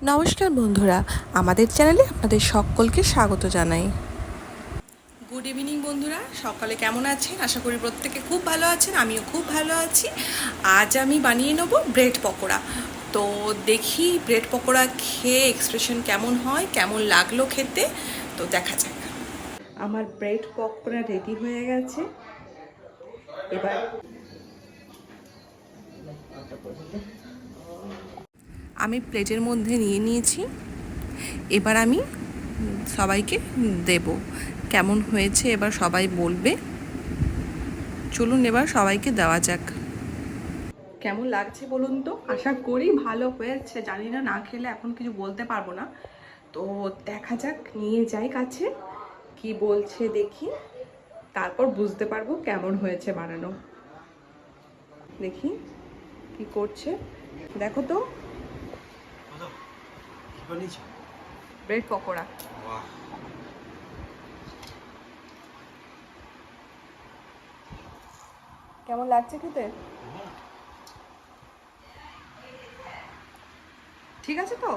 নমস্কার বন্ধুরা, আমাদের চ্যানেলে আপনাদের সকলকে স্বাগত জানাই। গুড ইভিনিং বন্ধুরা, সকালে কেমন আছেন? আশা করি প্রত্যেকে খুব ভালো আছেন, আমিও খুব ভালো আছি। আজ আমি বানিয়ে নেব ব্রেড পকোড়া। তো দেখি ব্রেড পকোড়া খেয়ে এক্সপ্রেশন কেমন হয়, কেমন লাগলো খেতে, তো দেখা যাক। আমার ব্রেড পকোড়া রেডি হয়ে গেছে। এবার আমি প্লেটের মধ্যে নিয়ে নিয়েছি। এবার আমি সবাইকে দেব। কেমন হয়েছে এবার সবাই বলবে। চলুন এবার সবাইকে দেওয়া যাক। কেমন লাগছে বলুন তো? আশা করি ভালো হয়েছে, জানি না, না খেলে এখন কিছু বলতে পারবো না। তো দেখা যাক, নিয়ে যাই কাছে, কি বলছে দেখি, তারপর বুঝতে পারবো কেমন হয়েছে বানানো। দেখি কি করছে, দেখো তো। ব্রেড পকোড়া। কেমন লাগছে খেতে? ঠিক আছে তো?